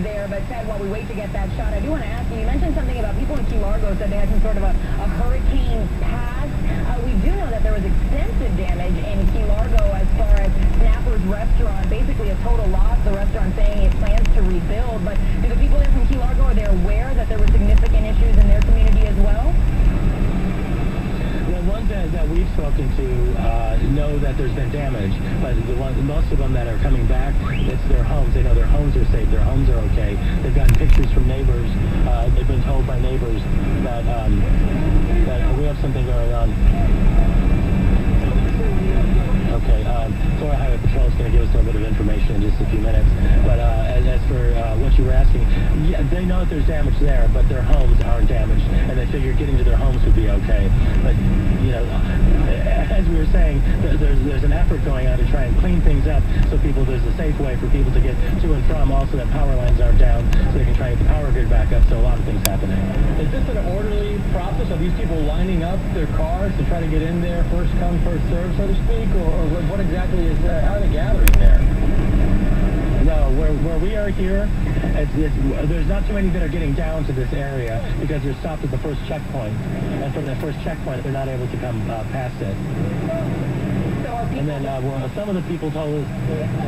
there. But Ted, while we wait to get that shot, I do want to ask you, you mentioned something about people in Key Largo said they had some sort of a hurricane pass. We do know that there was extensive damage in Key Largo as far as Snapper's restaurant, basically a total loss. The restaurant saying it plans to rebuild. But do the people there from Key Largo, are they aware that there were significant issues in their community as well? The ones that we've spoken to know that there's been damage, but most of them that are coming back, it's their homes. They know their homes are safe, their homes are okay. They've gotten pictures from neighbors. They've been told by neighbors that we have something going on. Okay, Florida Highway Patrol is going to give us a little bit of information in just a few minutes. But as for what you were asking, yeah, they know that there's damage there, but their homes aren't damaged, and they figure getting to their homes would be okay. But, you know, as we were saying, there's an effort going on to try and clean things up so there's a safe way for people to get to and from, also that power lines aren't down, so they can try and get the power grid back up, so a lot of things happening. Is this an orderly process? Are these people lining up their cars to try to get in there, first come, first serve, so to speak, or what exactly is, how are they gathering there? No, where we are here, there's not too many that are getting down to this area because they're stopped at the first checkpoint. And from that first checkpoint, they're not able to come past it. And then some of the people told us,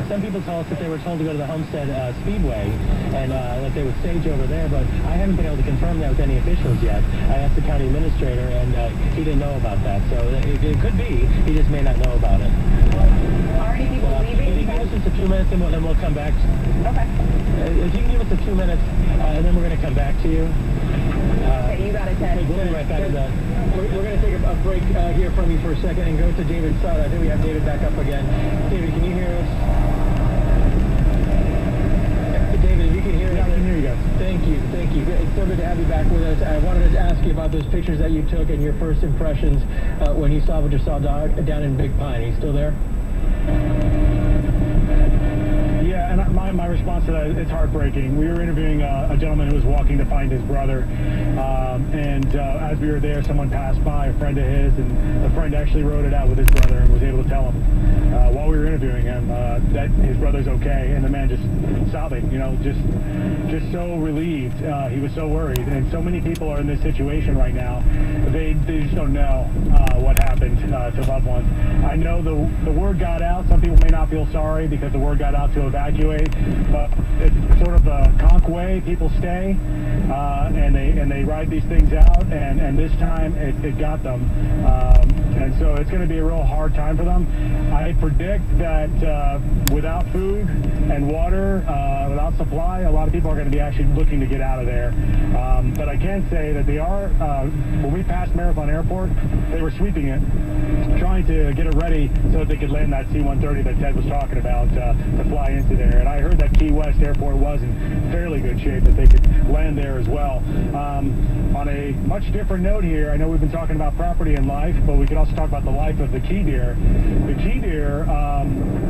some people told us that they were told to go to the Homestead Speedway and that they would stage over there, but I haven't been able to confirm that with any officials yet. I asked the county administrator, and he didn't know about that. So it could be, he just may not know about it. Are any people leaving? If you give us just a few minutes, and then we'll come back. Okay. If you can give us a few minutes, and then we're going to come back to you. Okay, you got it, Ted. We'll be right back to that. We're going to take a break here from you for a second and go to David Sutter. I think we have David back up again. David, can you hear us? David, if you can hear us. Yeah, I can hear you guys. Thank you. It's so good to have you back with us. I wanted to ask you about those pictures that you took and your first impressions when you saw what you saw down in Big Pine. Are you still there? Yeah, and my response to that, it's heartbreaking. We were interviewing a gentleman who was walking to find his brother, and as we were there, someone passed by, a friend of his, and the friend actually wrote it out with his brother and was able to tell him while we were interviewing him that his brother's okay, and the man just sobbing, you know, just so relieved. He was so worried, and so many people are in this situation right now. They just don't know what happened to loved ones. I know the word got out. Some people may not feel sorry because the word got out to evacuate, but it's sort of a conch way. People stay and they ride these things out, and this time it got them, and so it's going to be a real hard time for them. I predict that without food and water, without supply, a lot of people are going to be actually looking to get out of there. But I can say that they are, when we passed Marathon Airport, they were sweeping it, trying to get it ready so that they could land that C-130 that Ted was talking about to fly into there. And I heard that Key West Airport was in fairly good shape, that they could land there as well. On a much different note here, I know we've been talking about property and life, but we could also talk about the life of the key deer. The key deer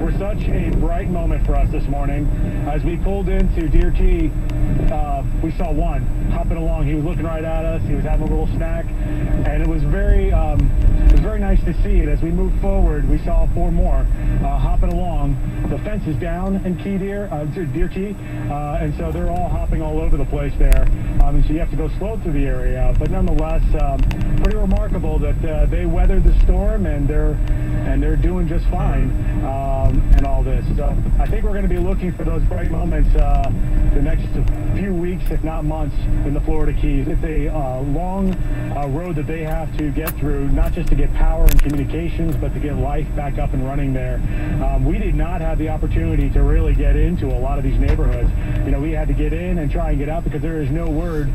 were such a bright moment for us this morning. As we pulled into Deer Key, we saw one hopping along. He was looking right at us. He was having a little snack, and it was very nice to see it. As we moved forward, we saw 4 more hopping along. The fence is down in Deer Key, and so they're all hopping all over the place there. And so you have to go slow through the area, but nonetheless, pretty remarkable that they weathered the storm and they're doing just fine and all this. So I think we're going to be looking for those bright moments the next few weeks, if not months, in the Florida Keys. It's a long road that they have to get through, not just to get power and communications, but to get life back up and running there. We did not have the opportunity to really get into a lot of these neighborhoods. You know, we had to get in and try and get out because there is no word